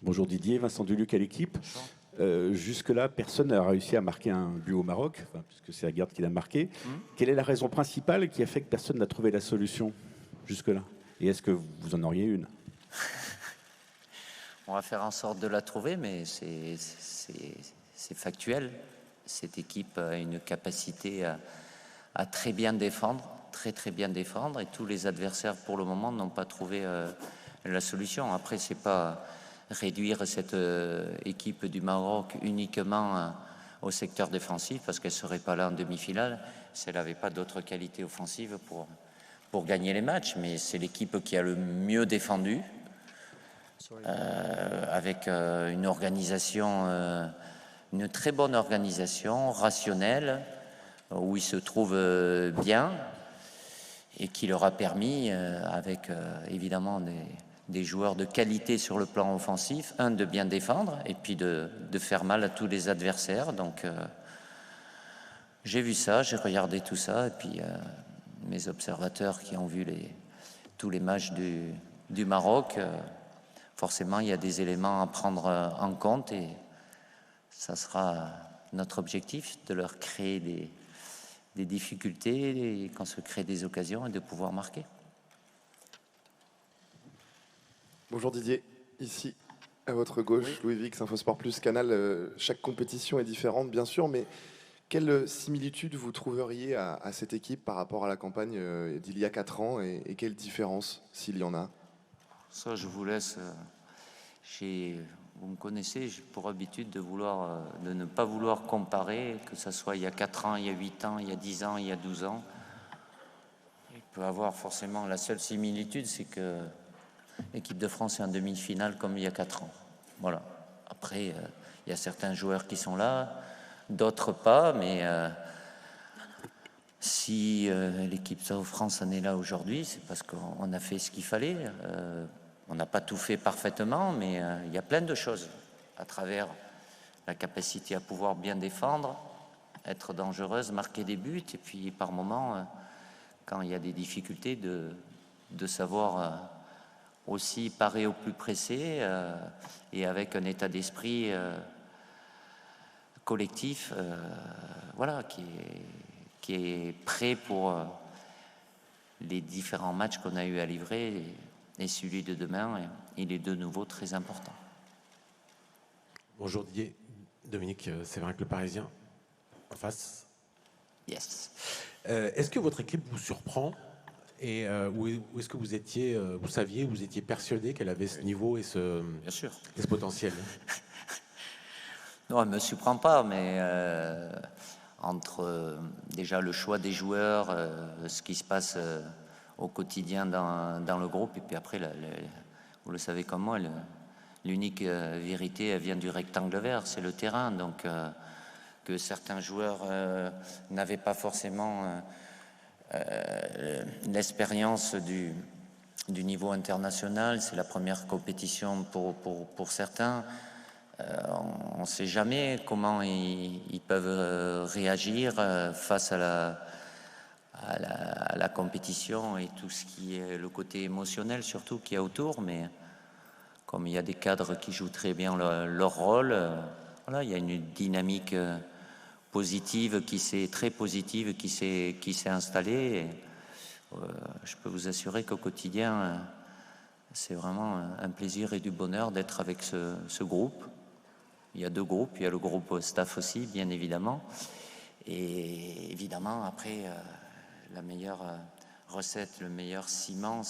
Bonjour Didier, Vincent Duluc à l'équipe. Jusque-là, personne n'a réussi à marquer un but au Maroc, puisque c'est Aguerd qui l'a marqué. Quelle est la raison principale qui a fait que personne n'a trouvé la solution jusque-là? Et est-ce que vous en auriez une? On va faire en sorte de la trouver, mais c'est factuel. Cette équipe a une capacité à très bien défendre, très bien défendre, et tous les adversaires pour le moment n'ont pas trouvé la solution. Après, c'est pas réduire cette équipe du Maroc uniquement au secteur défensif, parce qu'elle serait pas là en demi-finale si elle n'avait pas d'autres qualités offensives pour gagner les matchs. Mais c'est l'équipe qui a le mieux défendu, avec une organisation, une très bonne organisation, rationnelle, où ils se trouvent bien, et qui leur a permis, avec évidemment des joueurs de qualité sur le plan offensif, de bien défendre, et puis de faire mal à tous les adversaires. Donc j'ai vu ça, j'ai regardé tout ça, et puis mes observateurs qui ont vu tous les matchs du Maroc, forcément, il y a des éléments à prendre en compte, et ça sera notre objectif de leur créer des difficultés et qu'on se crée des occasions et de pouvoir marquer. Bonjour Didier, ici à votre gauche, oui. Louis Vix, Infosport Plus, Canal. Chaque compétition est différente, bien sûr, mais quelle similitude vous trouveriez à cette équipe par rapport à la campagne d'il y a 4 ans, et quelle différence, s'il y en a? Ça, je vous laisse. Vous me connaissez, j'ai pour habitude de ne pas vouloir comparer, que ce soit il y a 4 ans, il y a 8 ans, il y a 10 ans, il y a 12 ans. Il peut avoir forcément la seule similitude, c'est que l'équipe de France est en demi-finale comme il y a 4 ans. Voilà. Après, il y a certains joueurs qui sont là, d'autres pas, mais si l'équipe de France en est là aujourd'hui, c'est parce qu'on a fait ce qu'il fallait. On n'a pas tout fait parfaitement, mais il y a plein de choses à travers la capacité à pouvoir bien défendre, être dangereuse, marquer des buts, et puis par moments, quand il y a des difficultés, de savoir aussi parer au plus pressé, et avec un état d'esprit collectif, voilà, qui est prêt pour les différents matchs qu'on a eu à livrer, et celui de demain, il est de nouveau très important. Bonjour Didier, Dominique Séverin, Le Parisien, en face. Yes. Est-ce que votre équipe vous surprend, et ou est-ce que vous saviez, vous étiez persuadé qu'elle avait ce niveau et ce potentiel? Non, elle ne me surprend pas, mais entre déjà le choix des joueurs, ce qui se passe au quotidien dans le groupe, et puis après, vous le savez comme moi, l'unique vérité, elle vient du rectangle vert, c'est le terrain. Donc que certains joueurs n'avaient pas forcément l'expérience du niveau international, c'est la première compétition pour certains. On ne sait jamais comment ils peuvent réagir face à la compétition et tout ce qui est le côté émotionnel surtout qu'il y a autour. Mais comme il y a des cadres qui jouent très bien leur rôle, voilà, il y a une dynamique positive très positive qui s'est installée. Et, je peux vous assurer qu'au quotidien, c'est vraiment un plaisir et du bonheur d'être avec ce groupe. Il y a 2 groupes, il y a le groupe staff aussi, bien évidemment. Et évidemment, après, la meilleure recette, le meilleur ciment,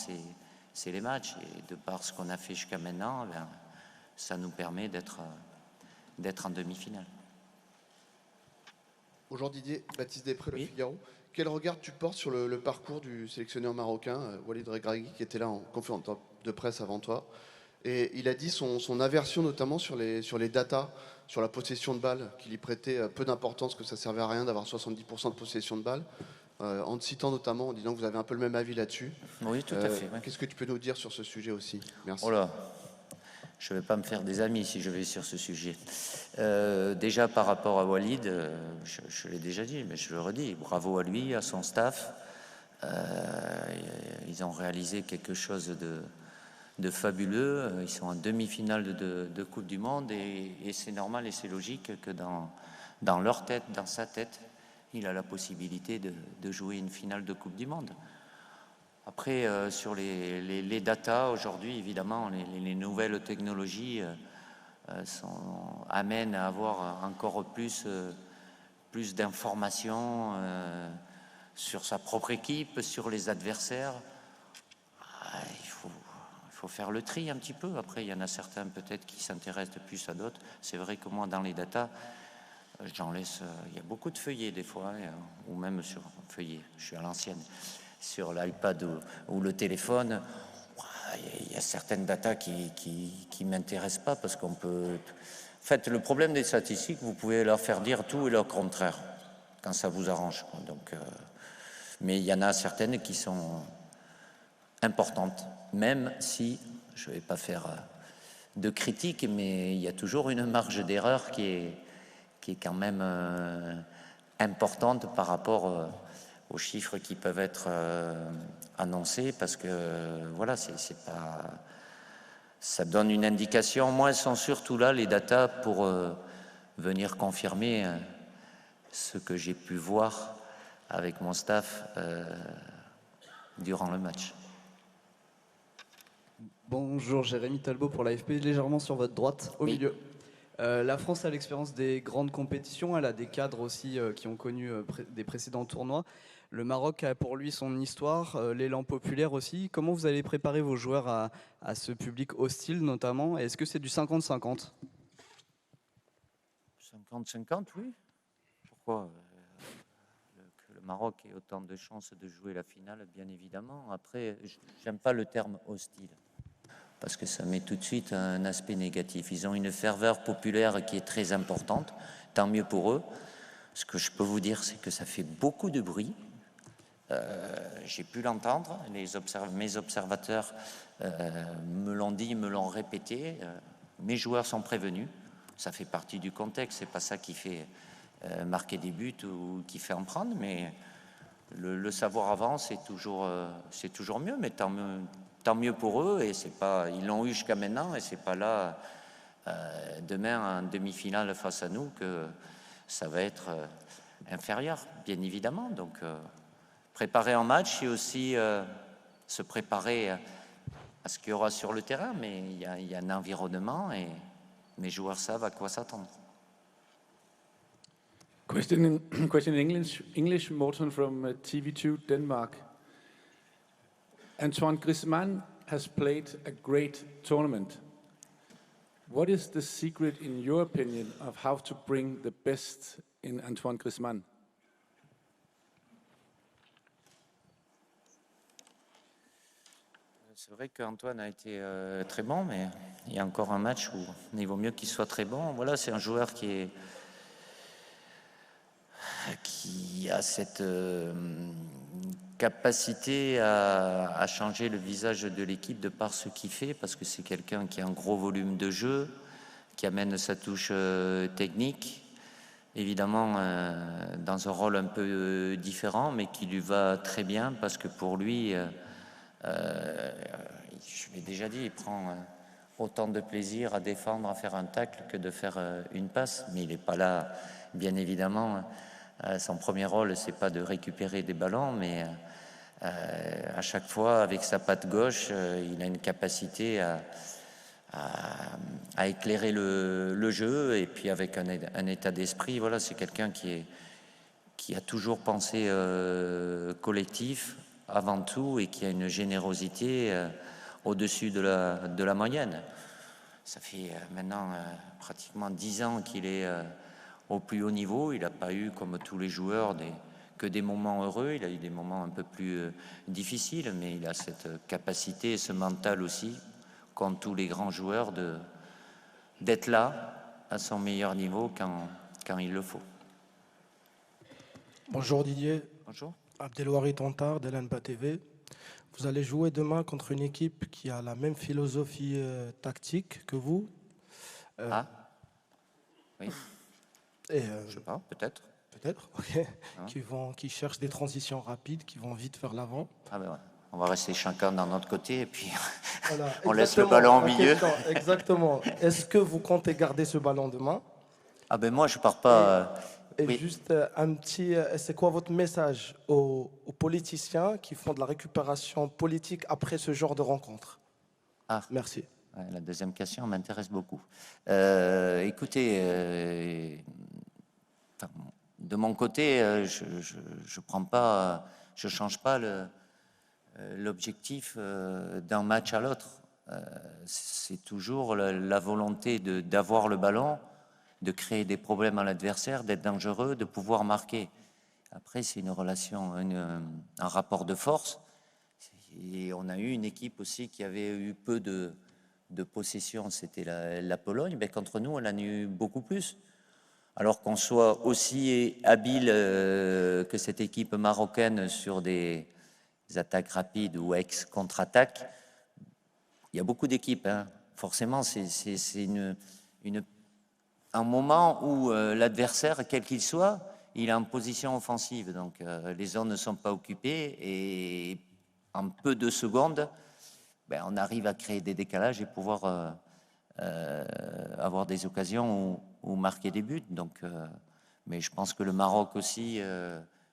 c'est les matchs. Et de par ce qu'on a fait jusqu'à maintenant, ça nous permet d'être en demi-finale. Bonjour Didier, Baptiste Després, Le Figaro. Quel regard tu portes sur le parcours du sélectionneur marocain, Walid Regragui, qui était là en conférence de presse avant toi? Et il a dit son aversion notamment sur les datas, sur la possession de balles, qu'il y prêtait peu d'importance, que ça ne servait à rien d'avoir 70% de possession de balles, en te citant notamment, en disant que vous avez un peu le même avis là-dessus. Oui, tout à fait. Ouais. Qu'est-ce que tu peux nous dire sur ce sujet aussi? Merci. Oh là, je ne vais pas me faire des amis si je vais sur ce sujet. Déjà par rapport à Walid, je l'ai déjà dit, mais je le redis, bravo à lui, à son staff. Ils ont réalisé quelque chose fabuleux. Ils sont en demi-finale de Coupe du Monde et c'est normal et c'est logique que dans leur tête, dans sa tête, il a la possibilité de jouer une finale de Coupe du Monde. Après, sur les datas, aujourd'hui, évidemment, les nouvelles technologies amènent à avoir encore plus d'informations sur sa propre équipe, sur les adversaires. Il faut faire le tri un petit peu. Après, il y en a certains peut-être qui s'intéressent plus à d'autres. C'est vrai que moi, dans les datas, j'en laisse. Il y a beaucoup de feuillets des fois, ou même sur feuillet. Je suis à l'ancienne. Sur l'iPad ou le téléphone, il y a certaines datas qui m'intéressent pas parce qu'on peut. En fait, le problème des statistiques, vous pouvez leur faire dire tout et leur contraire quand ça vous arrange. Donc, mais il y en a certaines qui sont importantes, même si je vais pas faire de critique, mais il y a toujours une marge d'erreur qui est quand même importante par rapport aux chiffres qui peuvent être annoncés, parce que voilà, c'est pas, ça donne une indication. Moi, elles sont surtout là, les datas, pour venir confirmer ce que j'ai pu voir avec mon staff durant le match. Bonjour, Jérémy Talbot pour l'AFP, légèrement sur votre droite, au milieu. La France a l'expérience des grandes compétitions, elle a des cadres aussi qui ont connu des précédents tournois. Le Maroc a pour lui son histoire, l'élan populaire aussi. Comment vous allez préparer vos joueurs à ce public hostile notamment? Est-ce que c'est du 50-50? 50-50, oui. Pourquoi que le Maroc ait autant de chances de jouer la finale, bien évidemment. Après, j'aime pas le terme hostile, parce que ça met tout de suite un aspect négatif. Ils ont une ferveur populaire qui est très importante, tant mieux pour eux. Ce que je peux vous dire, c'est que ça fait beaucoup de bruit. J'ai pu l'entendre, mes observateurs me l'ont dit, me l'ont répété. Mes joueurs sont prévenus, ça fait partie du contexte, c'est pas ça qui fait marquer des buts ou qui fait en prendre, mais le savoir avant, c'est toujours mieux, mais tant mieux pour eux, et c'est pas, ils l'ont eu jusqu'à maintenant, et c'est pas là demain en demi-finale face à nous que ça va être inférieur, bien évidemment. Donc préparer un match, c'est aussi se préparer à ce qu'il y aura sur le terrain, mais il y a un environnement et mes joueurs savent à quoi s'attendre. Question in English, Morten from TV2 Denmark. Antoine Griezmann has played a great tournament. What is the secret, in your opinion, of how to bring the best in Antoine Griezmann? C'est vrai qu'Antoine a été très bon, mais il y a encore un match où il vaut mieux qu'il soit très bon. Voilà, c'est un joueur qui a cette capacité à changer le visage de l'équipe de par ce qu'il fait, parce que c'est quelqu'un qui a un gros volume de jeu, qui amène sa touche technique, évidemment dans un rôle un peu différent, mais qui lui va très bien, parce que pour lui, je l'ai déjà dit, il prend autant de plaisir à défendre, à faire un tacle que de faire une passe, mais il n'est pas là, bien évidemment. Son premier rôle, c'est pas de récupérer des ballons, mais à chaque fois, avec sa patte gauche, il a une capacité à éclairer le jeu, et puis avec un état d'esprit. Voilà, c'est quelqu'un qui a toujours pensé collectif avant tout, et qui a une générosité au-dessus de la moyenne. Ça fait maintenant pratiquement 10 ans qu'il est au plus haut niveau. Il n'a pas eu, comme tous les joueurs, que des moments heureux. Il a eu des moments un peu plus difficiles, mais il a cette capacité et ce mental aussi, comme tous les grands joueurs, d'être là à son meilleur niveau quand il le faut. Bonjour Didier. Bonjour. Abdelwari Tontar d'LNBA TV. Vous allez jouer demain contre une équipe qui a la même philosophie tactique que vous. Oui. Et, je sais pas, peut-être. Peut-être, ok. Qui cherchent des transitions rapides, qui vont vite vers l'avant. Ah ben ouais. on va rester chacun dans notre côté et puis Voilà, on laisse le ballon au milieu. Exactement. Est-ce que vous comptez garder ce ballon demain? Ah ben moi, je pars pas... Et oui. juste un petit, c'est quoi votre message aux politiciens qui font de la récupération politique après ce genre de rencontre? Ah. Merci. Ouais, la deuxième question m'intéresse beaucoup. Écoutez, de mon côté, je prends pas, je change pas l'objectif d'un match à l'autre. C'est toujours la volonté d'avoir le ballon, de créer des problèmes à l'adversaire, d'être dangereux, de pouvoir marquer. Après, c'est une relation, un rapport de force. Et on a eu une équipe aussi qui avait eu peu de possession, c'était la Pologne. Mais contre nous, on en a eu beaucoup plus. Alors qu'on soit aussi habile que cette équipe marocaine sur des attaques rapides ou ex-contre-attaques, il y a beaucoup d'équipes. Hein. Forcément, c'est un moment où l'adversaire, quel qu'il soit, il est en position offensive. Donc les zones ne sont pas occupées et en peu de secondes, ben, on arrive à créer des décalages et pouvoir avoir des occasions où marquer des buts. Donc, mais je pense que le Maroc aussi,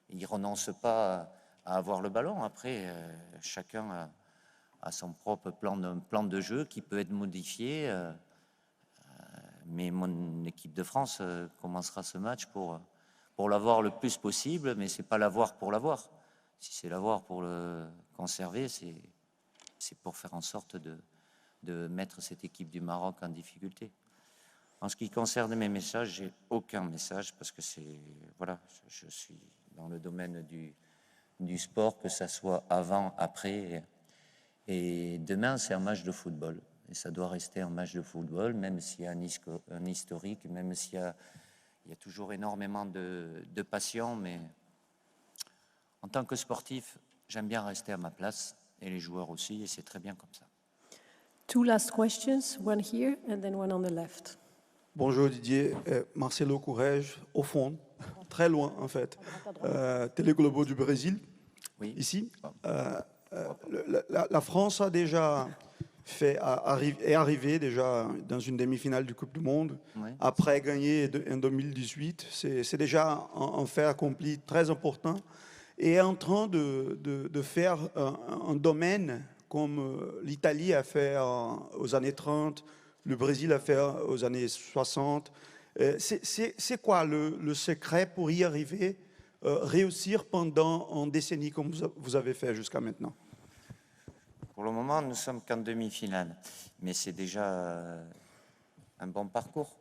il renonce pas à avoir le ballon. Après, chacun a son propre plan de jeu qui peut être modifié. Mais mon équipe de France commencera ce match pour l'avoir le plus possible, mais c'est pas l'avoir pour l'avoir. Si c'est l'avoir pour le conserver, c'est pour faire en sorte de mettre cette équipe du Maroc en difficulté. En ce qui concerne mes messages, j'ai aucun message parce que voilà, je suis dans le domaine du sport, que ça soit avant, après. Et demain, c'est un match de football. Et ça doit rester un match de football, même s'il y a un historique, même s'il y a toujours énormément de passion. Mais en tant que sportif, j'aime bien rester à ma place, et les joueurs aussi, et c'est très bien comme ça. Two last questions, one here and then one on the left. Bonjour Didier, Marcelo Courrèges, au fond, très loin en fait, Télé Globo du Brésil, oui. Ici. La France a déjà est arrivée déjà dans une demi-finale du Coupe du Monde, oui. Après gagner en 2018, c'est déjà un fait accompli très important et est en train de faire un domaine comme l'Italie a fait aux années 30, le Brésil a fait aux années 60. C'est quoi le secret pour y arriver, réussir pendant une décennie comme vous avez fait jusqu'à maintenant? Pour le moment, nous sommes qu'en demi-finale, mais c'est déjà un bon parcours.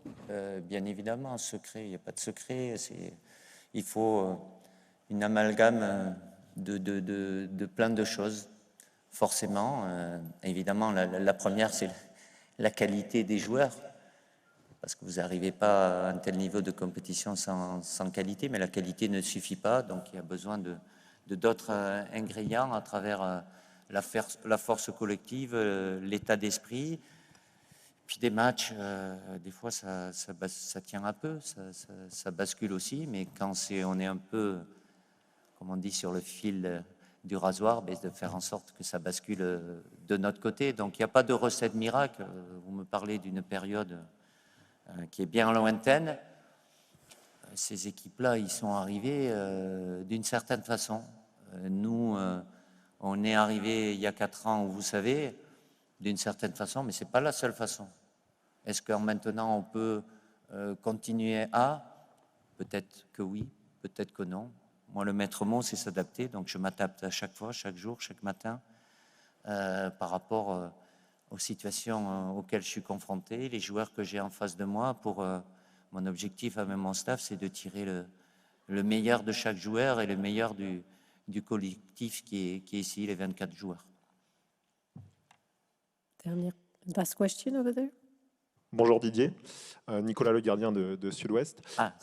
Bien évidemment, un secret, il n'y a pas de secret. Il faut une amalgame de plein de choses, forcément. Évidemment, la première, c'est la qualité des joueurs, parce que vous n'arrivez pas à un tel niveau de compétition sans qualité, mais la qualité ne suffit pas, donc il y a besoin de d'autres ingrédients à travers la force collective, l'état d'esprit, puis des matchs, des fois ça tient un peu, ça bascule aussi, mais quand on est un peu, comme on dit, sur le fil du rasoir, de faire en sorte que ça bascule de notre côté. Donc il n'y a pas de recette miracle. Vous me parlez d'une période qui est bien lointaine. Ces équipes-là, ils sont arrivés d'une certaine façon. Nous, on est arrivés il y a 4 ans, vous savez, d'une certaine façon, mais ce n'est pas la seule façon. Est-ce que maintenant on peut continuer à? Peut-être que oui, peut-être que non. Moi, le maître mot, c'est s'adapter. Donc, je m'adapte à chaque fois, chaque jour, chaque matin, par rapport aux situations auxquelles je suis confronté, les joueurs que j'ai en face de moi. Mon objectif avec mon staff, c'est de tirer le meilleur de chaque joueur et le meilleur du collectif qui est ici, les 24 joueurs. Dernière, last question over there. Bonjour Didier, Nicolas le gardien de Sud-Ouest. Ah,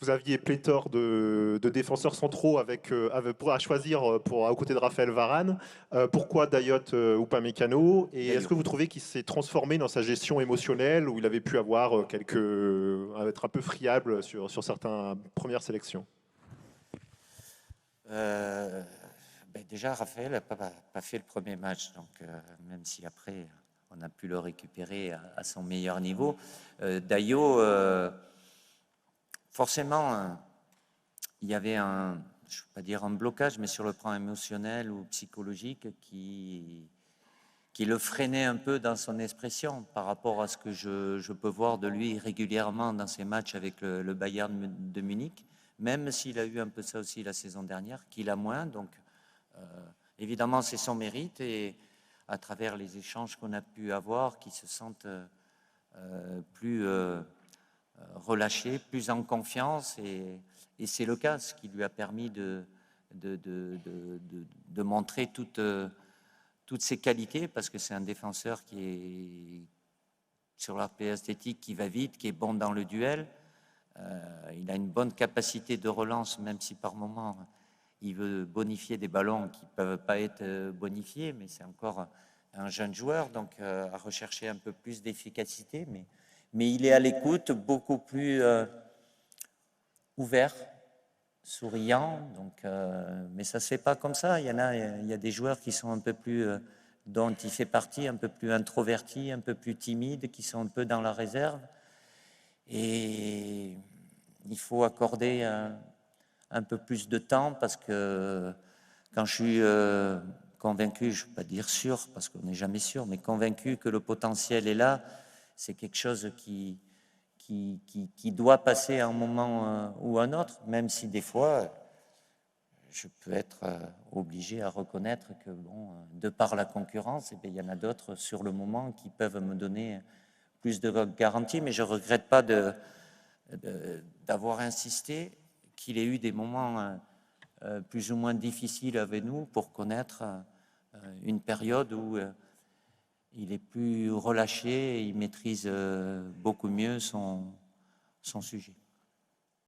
vous aviez pléthore de défenseurs centraux à choisir aux côtés de Raphaël Varane. Pourquoi Dayot ou pas Mécano? Et est-ce que vous trouvez qu'il s'est transformé dans sa gestion émotionnelle, où il avait pu avoir être un peu friable sur certaines premières sélections? Déjà, Raphaël n'a pas fait le premier match, donc même si après on a pu le récupérer à son meilleur niveau. Dayo, forcément, il y avait je ne veux pas dire un blocage, mais sur le plan émotionnel ou psychologique qui le freinait un peu dans son expression par rapport à ce que je peux voir de lui régulièrement dans ses matchs avec le Bayern de Munich, même s'il a eu un peu ça aussi la saison dernière, qu'il a moins. Donc, évidemment, c'est son mérite et à travers les échanges qu'on a pu avoir, qui se sentent plus relâchés, plus en confiance. Et c'est le cas, ce qui lui a permis de montrer toutes ses qualités, parce que c'est un défenseur qui est sur l'aspect esthétique, qui va vite, qui est bon dans le duel. Il a une bonne capacité de relance, même si par moments il veut bonifier des ballons qui ne peuvent pas être bonifiés, mais c'est encore un jeune joueur, donc à rechercher un peu plus d'efficacité. Mais il est à l'écoute, beaucoup plus ouvert, souriant. Donc, mais ça ne se fait pas comme ça. Il y a des joueurs qui sont un peu plus, dont il fait partie, un peu plus introvertis, un peu plus timides, qui sont un peu dans la réserve. Et il faut accorder un peu plus de temps, parce que quand je suis convaincu, je ne veux pas dire sûr, parce qu'on n'est jamais sûr, mais convaincu que le potentiel est là, c'est quelque chose qui doit passer à un moment ou un autre, même si des fois, je peux être obligé à reconnaître que, bon, de par la concurrence, eh bien, il y en a d'autres sur le moment qui peuvent me donner plus de garanties, mais je ne regrette pas d'avoir insisté, qu'il ait eu des moments plus ou moins difficiles avec nous pour connaître une période où il est plus relâché et il maîtrise beaucoup mieux son sujet.